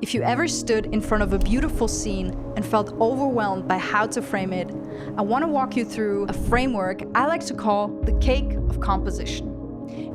If you ever stood in front of a beautiful scene and felt overwhelmed by how to frame it, I want to walk you through a framework I like to call the cake of composition.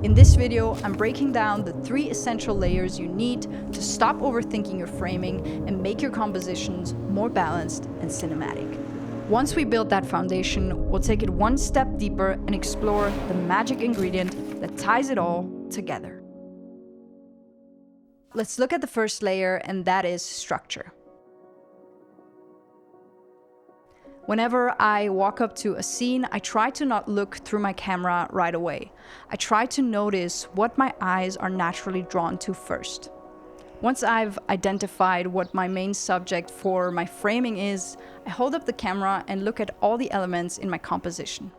In this video, I'm breaking down the 3 essential layers you need to stop overthinking your framing and make your compositions more balanced and cinematic. Once we build that foundation, we'll take it one step deeper and explore the magic ingredient that ties it all together. Let's look at the first layer, and that is structure. Whenever I walk up to a scene, I try to not look through my camera right away. I try to notice what my eyes are naturally drawn to first. Once I've identified what my main subject for my framing is, I hold up the camera and look at all the elements in my composition.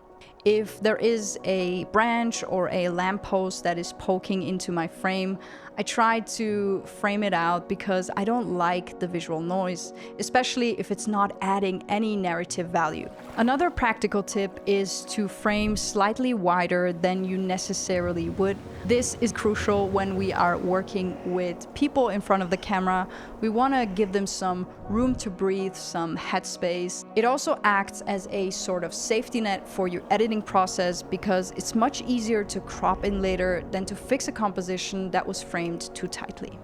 If there is a branch or a lamppost that is poking into my frame, I try to frame it out because I don't like the visual noise, especially if it's not adding any narrative value. Another practical tip is to frame slightly wider than you necessarily would. This is crucial when we are working with people in front of the camera. We want to give them some room to breathe, some headspace. It also acts as a sort of safety net for your editing process because it's much easier to crop in later than to fix a composition that was framed too tightly.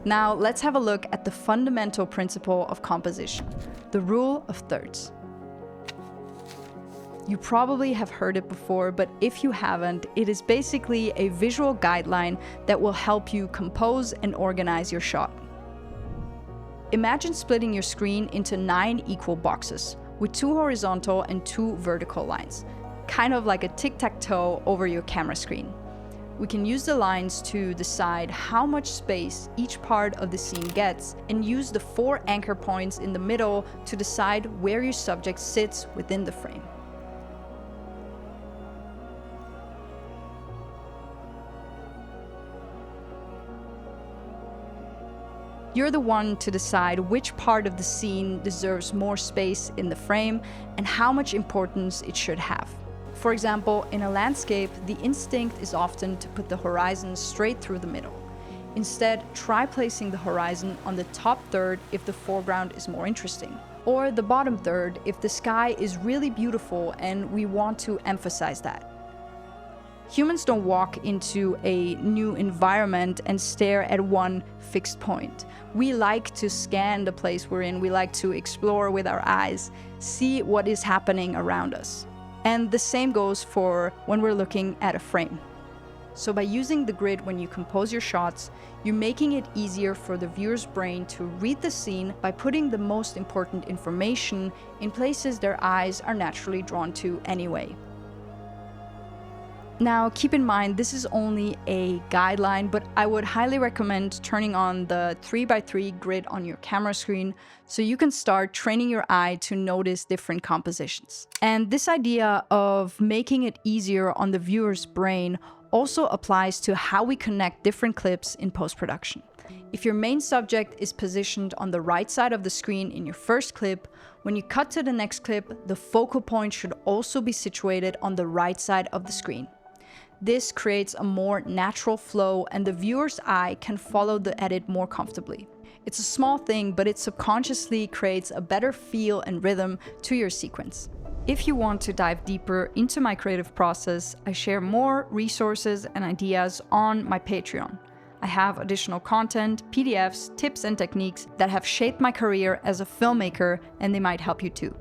Now let's have a look at the fundamental principle of composition, the rule of thirds. You probably have heard it before, but if you haven't, it is basically a visual guideline that will help you compose and organize your shot. Imagine splitting your screen into 9 equal boxes with 2 horizontal and 2 vertical lines, kind of like a tic-tac-toe over your camera screen. We can use the lines to decide how much space each part of the scene gets and use the 4 anchor points in the middle to decide where your subject sits within the frame. You're the one to decide which part of the scene deserves more space in the frame and how much importance it should have. For example, in a landscape, the instinct is often to put the horizon straight through the middle. Instead, try placing the horizon on the top third if the foreground is more interesting, or the bottom third if the sky is really beautiful and we want to emphasize that. Humans don't walk into a new environment and stare at one fixed point. We like to scan the place we're in. We like to explore with our eyes, see what is happening around us. And the same goes for when we're looking at a frame. So by using the grid when you compose your shots, you're making it easier for the viewer's brain to read the scene by putting the most important information in places their eyes are naturally drawn to anyway. Now, keep in mind, this is only a guideline, but I would highly recommend turning on the 3x3 grid on your camera screen so you can start training your eye to notice different compositions. And this idea of making it easier on the viewer's brain also applies to how we connect different clips in post-production. If your main subject is positioned on the right side of the screen in your first clip, when you cut to the next clip, the focal point should also be situated on the right side of the screen. This creates a more natural flow and the viewer's eye can follow the edit more comfortably. It's a small thing, but it subconsciously creates a better feel and rhythm to your sequence. If you want to dive deeper into my creative process, I share more resources and ideas on my Patreon. I have additional content, PDFs, tips and techniques that have shaped my career as a filmmaker, and they might help you too.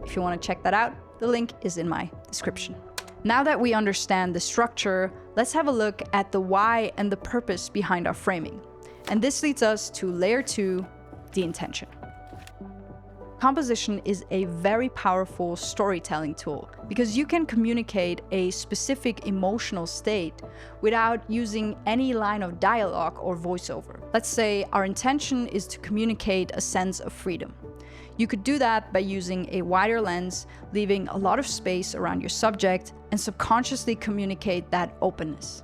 If you want to check that out, the link is in my description. Now that we understand the structure, let's have a look at the why and the purpose behind our framing. And this leads us to layer 2, the intention. Composition is a very powerful storytelling tool because you can communicate a specific emotional state without using any line of dialogue or voiceover. Let's say our intention is to communicate a sense of freedom. You could do that by using a wider lens, leaving a lot of space around your subject, and subconsciously communicate that openness.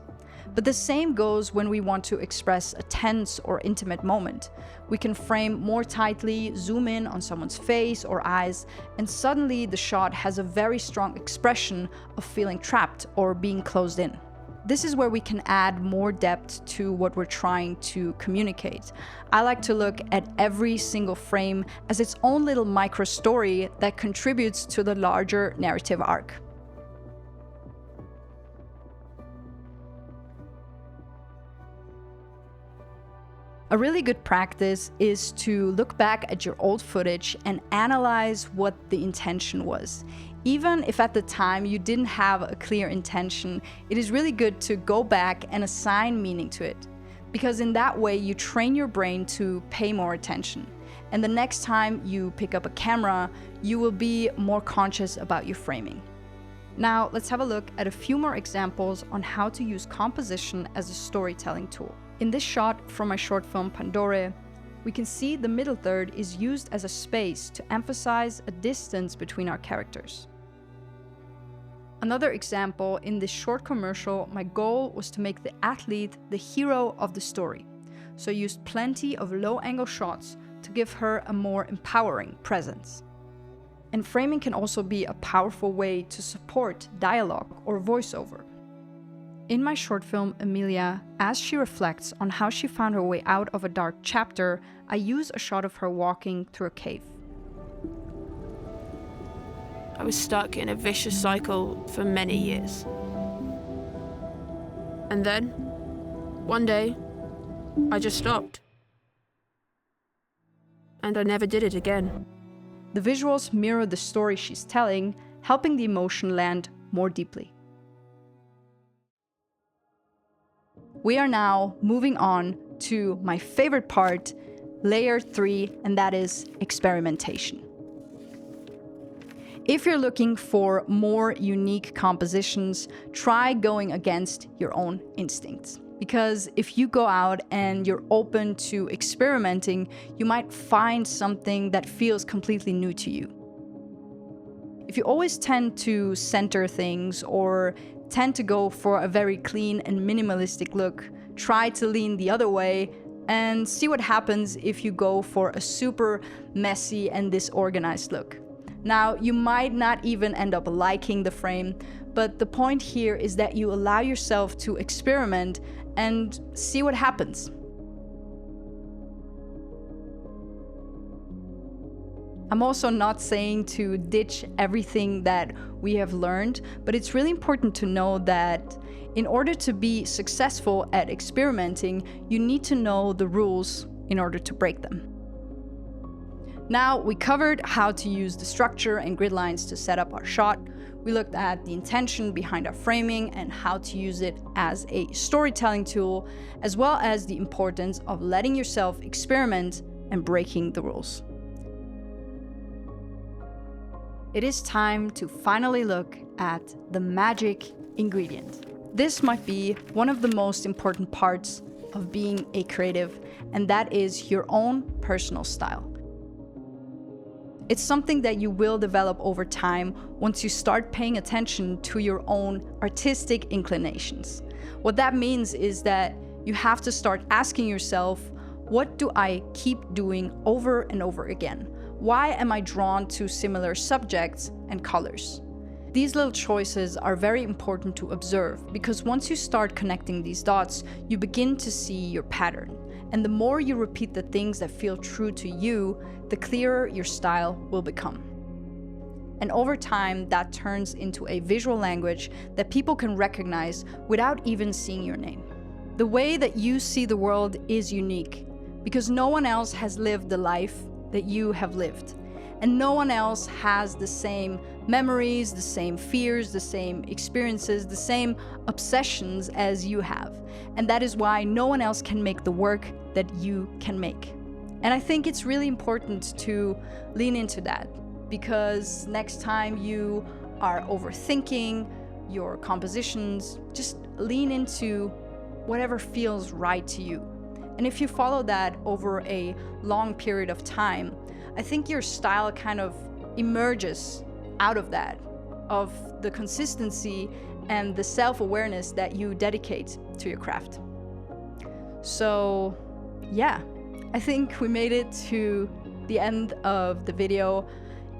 But the same goes when we want to express a tense or intimate moment. We can frame more tightly, zoom in on someone's face or eyes, and suddenly the shot has a very strong expression of feeling trapped or being closed in. This is where we can add more depth to what we're trying to communicate. I like to look at every single frame as its own little micro story that contributes to the larger narrative arc. A really good practice is to look back at your old footage and analyze what the intention was. Even if at the time you didn't have a clear intention, it is really good to go back and assign meaning to it. Because in that way you train your brain to pay more attention. And the next time you pick up a camera, you will be more conscious about your framing. Now let's have a look at a few more examples on how to use composition as a storytelling tool. In this shot from my short film Pandore, we can see the middle third is used as a space to emphasize a distance between our characters. Another example, in this short commercial, my goal was to make the athlete the hero of the story. So I used plenty of low-angle shots to give her a more empowering presence. And framing can also be a powerful way to support dialogue or voiceover. In my short film, Emilia, as she reflects on how she found her way out of a dark chapter, I use a shot of her walking through a cave. I was stuck in a vicious cycle for many years. And then, one day, I just stopped. And I never did it again. The visuals mirror the story she's telling, helping the emotion land more deeply. We are now moving on to my favorite part, layer 3, and that is experimentation. If you're looking for more unique compositions, try going against your own instincts. Because if you go out and you're open to experimenting, you might find something that feels completely new to you. If you always tend to center things or tend to go for a very clean and minimalistic look, try to lean the other way and see what happens if you go for a super messy and disorganized look. Now, you might not even end up liking the frame, but the point here is that you allow yourself to experiment and see what happens. I'm also not saying to ditch everything that we have learned, but it's really important to know that in order to be successful at experimenting, you need to know the rules in order to break them. Now, we covered how to use the structure and grid lines to set up our shot. We looked at the intention behind our framing and how to use it as a storytelling tool, as well as the importance of letting yourself experiment and breaking the rules. It is time to finally look at the magic ingredient. This might be one of the most important parts of being a creative, and that is your own personal style. It's something that you will develop over time once you start paying attention to your own artistic inclinations. What that means is that you have to start asking yourself, what do I keep doing over and over again? Why am I drawn to similar subjects and colors? These little choices are very important to observe because once you start connecting these dots, you begin to see your pattern. And the more you repeat the things that feel true to you, the clearer your style will become. And over time, that turns into a visual language that people can recognize without even seeing your name. The way that you see the world is unique because no one else has lived the life that you have lived. And no one else has the same memories, the same fears, the same experiences, the same obsessions as you have. And that is why no one else can make the work that you can make. And I think it's really important to lean into that because next time you are overthinking your compositions, just lean into whatever feels right to you. And if you follow that over a long period of time, I think your style kind of emerges out of that, of the consistency and the self-awareness that you dedicate to your craft. So yeah, I think we made it to the end of the video.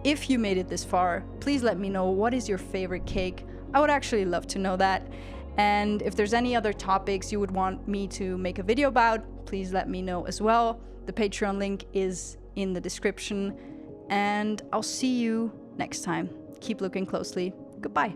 If you made it this far, please let me know what is your favorite cake. I would actually love to know that. And if there's any other topics you would want me to make a video about, please let me know as well. The Patreon link is in the description, and I'll see you next time. Keep looking closely. Goodbye.